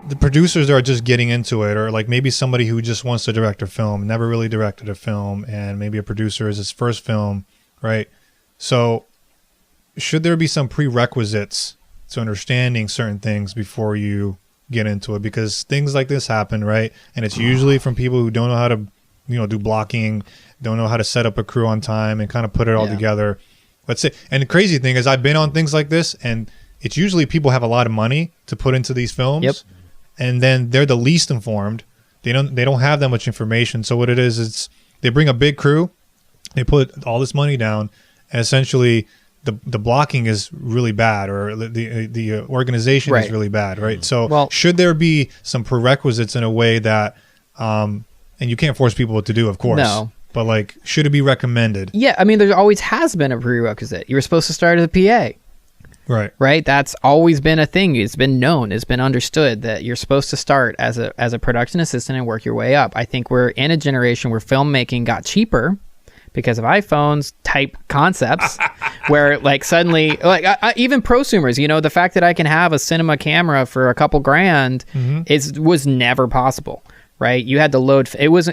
the producers that are just getting into it, or like maybe somebody who just wants to direct a film, never really directed a film, and maybe a producer is his first film, right? So should there be some prerequisites to understanding certain things before you get into it? Because things like this happen, right? And it's usually from people who don't know how to, do blocking, don't know how to set up a crew on time and kind of put it all together. Let's say, and the crazy thing is I've been on things like this, and it's usually people have a lot of money to put into these films. Yep. And then they're the least informed. They don't have that much information. So what it is they bring a big crew, they put all this money down, and essentially the blocking is really bad, or the organization is really bad, right? So should there be some prerequisites in a way that, and you can't force people to do, of course. No. But like, should it be recommended? Yeah, I mean, there always has been a prerequisite. You were supposed to start as a PA. Right. That's always been a thing. It's been known. It's been understood that you're supposed to start as a production assistant and work your way up. I think we're in a generation where filmmaking got cheaper because of iPhones type concepts, where like suddenly, like even prosumers, the fact that I can have a cinema camera for a couple grand was never possible. Right. You had to load.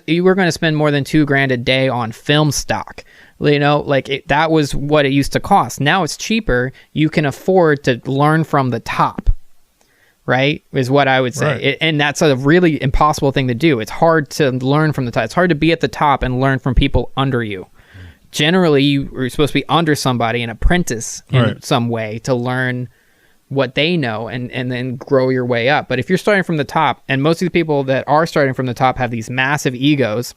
You were going to spend more than $2,000 a day on film stock. That was what it used to cost. Now it's cheaper. You can afford to learn from the top, right? Is what I would say. Right. And that's a really impossible thing to do. It's hard to learn from the top. It's hard to be at the top and learn from people under you. Generally, you're supposed to be under somebody, an apprentice in some way, to learn what they know and then grow your way up. But if you're starting from the top, and most of the people that are starting from the top have these massive egos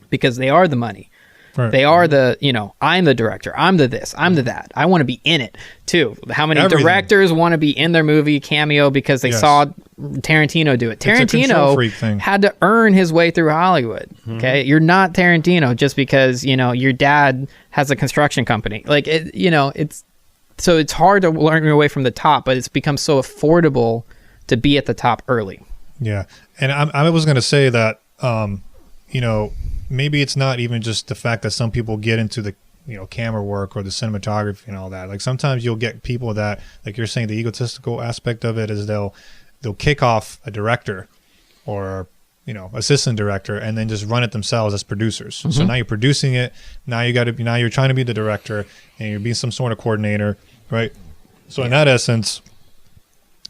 because they are the money. Right. They are the, I'm the director, I'm the this, I'm the that. I want to be in it too. How many directors want to be in their movie cameo because they saw Tarantino do it? Tarantino had to earn his way through Hollywood. Okay. You're not Tarantino just because, your dad has a construction company. Like, so it's hard to learn your way from the top, but it's become so affordable to be at the top early. Yeah. And I was going to say that, maybe it's not even just the fact that some people get into the camera work or the cinematography and all that. Like sometimes you'll get people that, like you're saying, the egotistical aspect of it is they'll kick off a director or assistant director and then just run it themselves as producers. So now you're producing it. Now you're trying to be the director and you're being some sort of coordinator, right? So in that essence,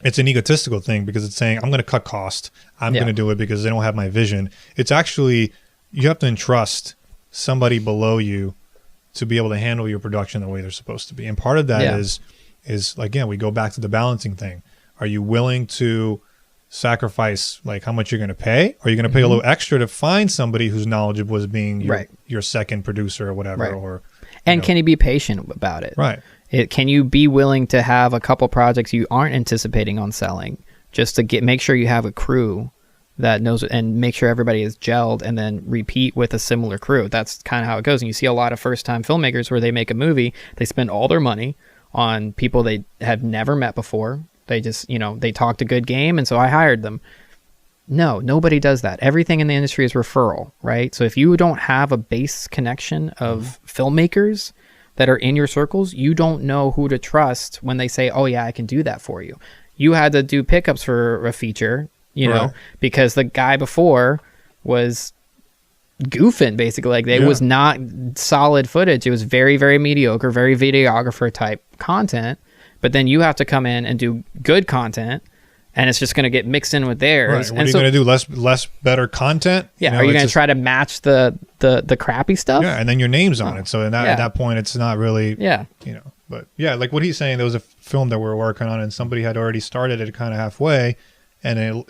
it's an egotistical thing because it's saying I'm going to cut cost. I'm going to do it because they don't have my vision. It's actually, you have to entrust somebody below you to be able to handle your production the way they're supposed to be. And part of that is again, we go back to the balancing thing. Are you willing to sacrifice like how much you're going to pay? Are you going to pay a little extra to find somebody who's knowledgeable as being your second producer or whatever? Or can you be patient about it? Right. Can you be willing to have a couple projects you aren't anticipating on selling just to make sure you have a crew that knows and make sure everybody is gelled and then repeat with a similar crew? That's kind of how it goes. And you see a lot of first-time filmmakers where they make a movie, they spend all their money on people they have never met before. They just, they talked a good game, and so I hired them. No, nobody does that. Everything in the industry is referral, right? So if you don't have a base connection of filmmakers that are in your circles, you don't know who to trust when they say, oh yeah, I can do that for you. You had to do pickups for a feature, because the guy before was goofing, basically. Like, it was not solid footage. It was very, very mediocre, very videographer type content. But then you have to come in and do good content, and it's just going to get mixed in with theirs. Right. What are you going to do? Less better content? Yeah. Are you going to try to match the crappy stuff? Yeah, and then your name's on it. So at that point, it's not really. Yeah. But yeah, like what he's saying, there was a film that we were working on, and somebody had already started it kind of halfway, and it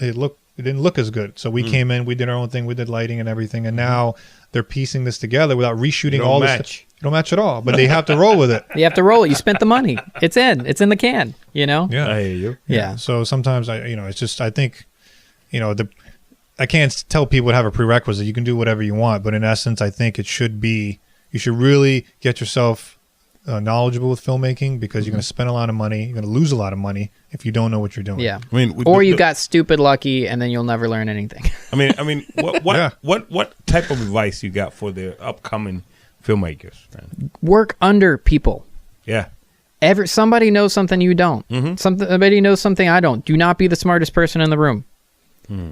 didn't look as good. So we came in, we did our own thing, we did lighting and everything, and now they're piecing this together without reshooting all this. You don't match at all, but they have to roll with it. You have to roll it. You spent the money. It's in the can, Yeah. I hear you. Yeah. So sometimes it's just, I think, I can't tell people to have a prerequisite. You can do whatever you want, but in essence, I think it should be, you should really get yourself knowledgeable with filmmaking, because you're going to spend a lot of money. You're going to lose a lot of money if you don't know what you're doing. Yeah. Or you got stupid lucky and then you'll never learn anything. What type of advice you got for the upcoming filmmakers? Work under people. Yeah. Somebody knows something you don't. Somebody knows something I don't. Do not be the smartest person in the room.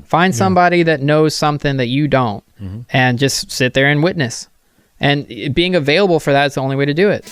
Find somebody that knows something that you don't, and just sit there and witness. And being available for that is the only way to do it.